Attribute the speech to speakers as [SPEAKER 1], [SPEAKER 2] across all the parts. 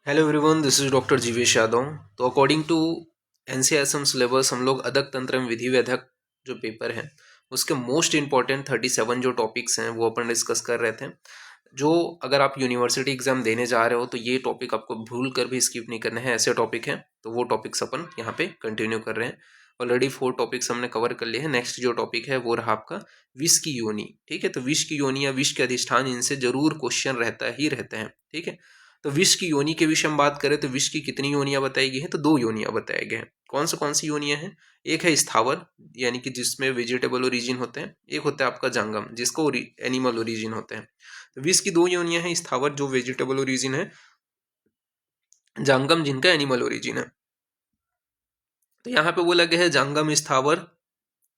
[SPEAKER 1] Hello everyone, this is doctor Jivesh Yadav. तो according to NCSM syllabus हम लोग अदक तंत्र एवं विधि वेधक जो पेपर है उसके मोस्ट इंपॉर्टेंट 37 जो टॉपिक्स हैं वो अपन डिस्कस कर रहे थे। जो अगर आप यूनिवर्सिटी एग्जाम देने जा रहे हो तो ये टॉपिक आपको भूल कर भी स्किप नहीं करने हैं, ऐसे टॉपिक हैं तो वो टॉपिक्स अपन यहाँ पे कंटिन्यू कर रहे हैं। ऑलरेडी 4 टॉपिक्स हमने कवर कर लिए हैं। नेक्स्ट जो टॉपिक है वो रहा आपका विष की योनि। ठीक है, तो विष की योनि या विष के अधिष्ठान, इनसे जरूर क्वेश्चन रहता ही रहते हैं। ठीक है, तो विष की योनि के विषय में बात करें तो विष की कितनी योनियां बताई गई हैं, तो 2 योनियां बताए गए हैं। कौन सी योनियां हैं? एक है स्थावर यानी कि जिसमें वेजिटेबल ओरिजिन होते हैं, एक होता है आपका जंगम जिसको एनिमल ओरिजिन होते हैं। तो विष की 2 योनियां हैं, स्थावर जो वेजिटेबल ओरिजिन है, जंगम जिनका एनिमल ओरिजिन है। तो यहाँ पे बोला गया है जंगम स्थावर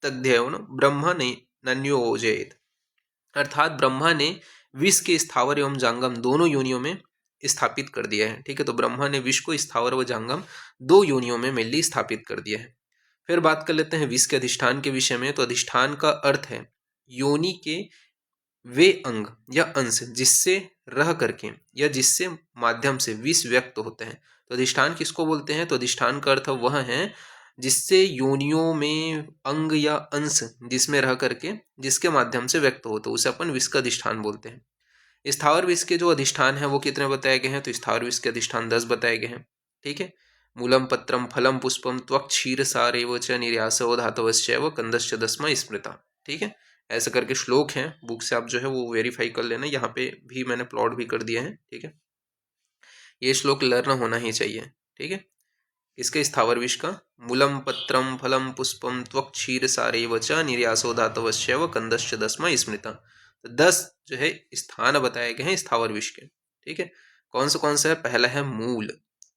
[SPEAKER 1] तद्यवन ब्रह्म नन्योजेत, अर्थात ब्रह्मा ने विष के स्थावर एवं जांगम दोनों योनियों में स्थापित कर दिया है। ठीक है, तो ब्रह्मा ने विष को स्थावर व जांगम 2 योनियों में मेनली स्थापित कर दिया है। फिर बात कर लेते हैं विष के अधिष्ठान के विषय में। तो अधिष्ठान का अर्थ है योनि के वे अंग या अंश जिससे रह करके या जिससे माध्यम से विष व्यक्त होते हैं। तो अधिष्ठान किसको बोलते हैं? तो अधिष्ठान का अर्थ वह है जिससे योनियों में अंग या अंश जिसमें रह करके जिसके माध्यम से व्यक्त हो, तो उसे अपन विष का अधिष्ठान बोलते हैं। स्थावर विष के जो अधिष्ठान है वो कितने बताए गए हैं? तो स्थावर विष के अधिष्ठान 10 बताए गए हैं। ठीक है, मूलम पत्रम फलम पुष्पम त्वक क्षीर सारेव च निर्यासो धातवश्चैव कंदश्च दस्मा स्मृता। ठीक है, ऐसे करके श्लोक हैं, बुक से आप जो है वो वेरीफाई कर लेना। यहाँ पे भी मैंने प्लॉट भी कर दिया है। ठीक है, ये श्लोक लर्न होना ही चाहिए। ठीक है, इसके स्थावर विष का मूलम पत्रम फलम पुष्पम त्वक क्षीर सारेव च निर्यासो धातवश्चैव कंदश्च दस्मा स्मृता। तो 10 जो है स्थान बताए गए हैं स्थावर विष के। ठीक है, कौन सा है? पहला है मूल।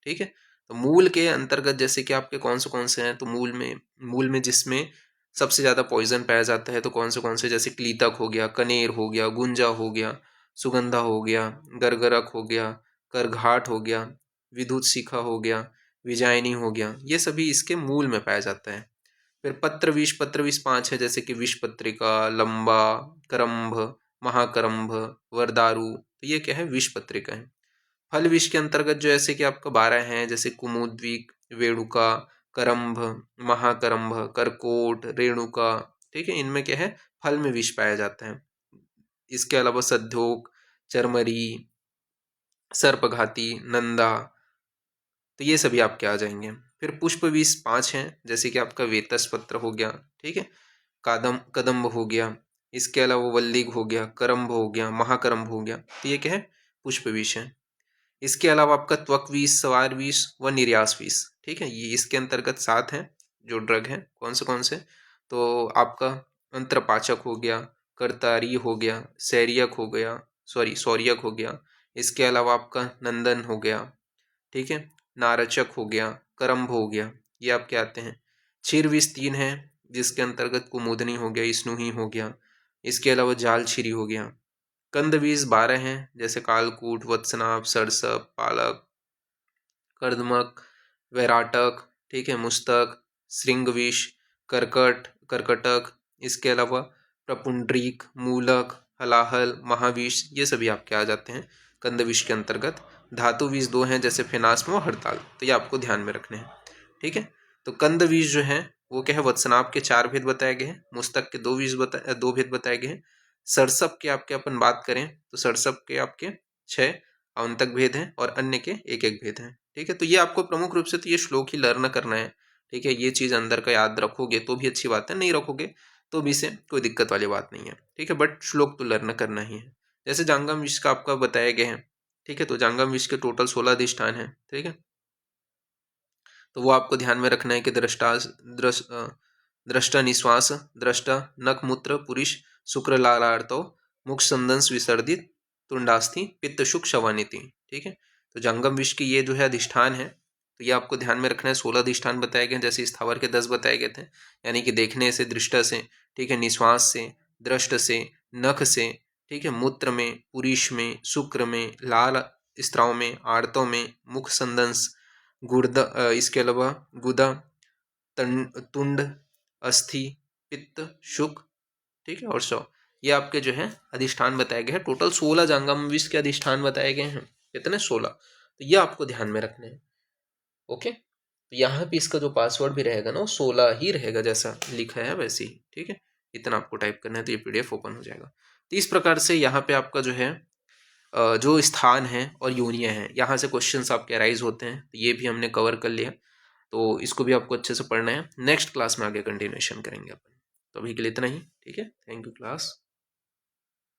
[SPEAKER 1] ठीक है, तो मूल के अंतर्गत जैसे कि आपके कौन से हैं, तो मूल में जिसमें सबसे ज्यादा पॉइजन पाया जाता है, तो कौन से जैसे क्लीतक हो गया, कनेर हो गया, गुंजा हो गया, सुगंधा हो गया, गरगरक हो गया, करघाट हो गया, विद्युत शिखा हो गया, विजायनी हो गया, ये सभी इसके मूल में पाया जाता है। फिर पत्र विष 5 है, जैसे कि विष पत्रिका, लंबा, करम्भ, महाकरम्भ, वरदारू, तो ये क्या है? विष पत्रिका है। फल विष के अंतर्गत जो ऐसे कि आपका 12 हैं, जैसे कुमुद्विक, वेणुका, करम्भ, महाकरम्भ, करकोट, रेणुका। ठीक है, इनमें क्या है? फल में विष पाया जाता है। इसके अलावा सध्योक, चरमरी, सर्पघाती, नंदा, तो ये सभी आपके आ जाएंगे। फिर पुष्प विष 5 हैं, जैसे कि आपका वेतस पत्र हो गया। ठीक है, कदम्ब हो गया, इसके अलावा वल्लीग हो गया, करम्भ हो गया, महाकरम्भ हो गया, तो ये क्या है? पुष्प विष है। इसके अलावा आपका त्वक विष, सवार विष व निर्यास विष। ठीक है, ये इसके अंतर्गत 7 हैं जो ड्रग हैं। कौन से? तो आपका अंतरपाचक हो गया, करतारी हो गया, सैरियक हो गया, सौरियक हो गया। इसके अलावा आपका नंदन हो गया। ठीक है, नारचक हो गया, करम्भ हो गया, ये आपके आते हैं। क्षीर विष 3 है, जिसके अंतर्गत कुमुदनी हो गया, स्नुही हो गया, इसके अलावा जाल छिरी हो गया। कंद विष 12 हैं, जैसे कालकूट, वत्सनाभ, सरसप, पालक, कर्दमक, वैराटक। ठीक है, मुस्तक, श्रृंग विष, करकटक, इसके अलावा प्रपुंड्रीक, मूलक, हलाहल, महाविष, ये सभी आपके आ जाते हैं कंद विष के अंतर्गत। धातु विष 2 हैं, जैसे फेनास्म और हड़ताल, तो ये आपको ध्यान में रखने हैं। ठीक है, तो कंद विष जो है वो क्या है? वत्सनाभ के 4 भेद बताए गए हैं, मुस्तक के 2 भेद बताए गए हैं। सरसप के आपके अपन बात करें तो सरसप के आपके 6 अवंतक भेद हैं और अन्य के 1 भेद हैं। ठीक है, तो ये आपको प्रमुख रूप से तो ये श्लोक ही लर्न करना है। ठीक है, ये चीज अंदर का याद रखोगे तो भी अच्छी बात है, नहीं रखोगे तो भी से कोई दिक्कत वाली बात नहीं है। ठीक है, बट श्लोक तो लर्न करना ही है। जैसे जांगम विष का आपका बताया गया है। ठीक है, तो जांगम विष के टोटल 16 अधिष्ठान है। ठीक है, तो वो आपको ध्यान में रखना है कि दृष्टा निश्वास, दृष्टा नखमूत्र पुरुष, शुक्र लालार्तो, मुख संदंस विसर्जित, तुंडास्थि, पित्त शुक शवानिति। ठीक है, तो जंगम विष की ये जो है अधिष्ठान है, तो ये आपको ध्यान में रखना है। 16 अधिष्ठान बताए गए, जैसे स्थावर के 10 बताए गए थे, यानी कि देखने से, दृष्टा से, ठीक है, निश्वास से, दृष्ट से, नख से, ठीक है, मूत्र में, पुरुष में, शुक्र में, लाल स्त्राव में, आड़तों में, मुख संदंस, गुर्दा, इसके अलावा गुदा, तुंड, अस्थि, पित्त, शुक, ठीक है, और सौ, ये आपके जो है अधिष्ठान बताए गए हैं। टोटल 16 जांगम विष के अधिष्ठान बताए गए हैं। कितने? 16। तो ये आपको ध्यान में रखना है। ओके, तो यहाँ पे इसका जो पासवर्ड भी रहेगा ना वो 16 ही रहेगा, जैसा लिखा है वैसे ही। ठीक है, इतना आपको टाइप करना है तो ये PDF ओपन हो जाएगा। तो इस प्रकार से यहाँ पे आपका जो है जो स्थान है और यूनियन है, यहाँ से क्वेश्चंस आपके अराइज होते हैं। तो ये भी हमने कवर कर लिया, तो इसको भी आपको अच्छे से पढ़ना है। नेक्स्ट क्लास में आगे कंटिन्यूएशन करेंगे अपन। तो अभी के लिए इतना ही। ठीक है, थैंक यू क्लास।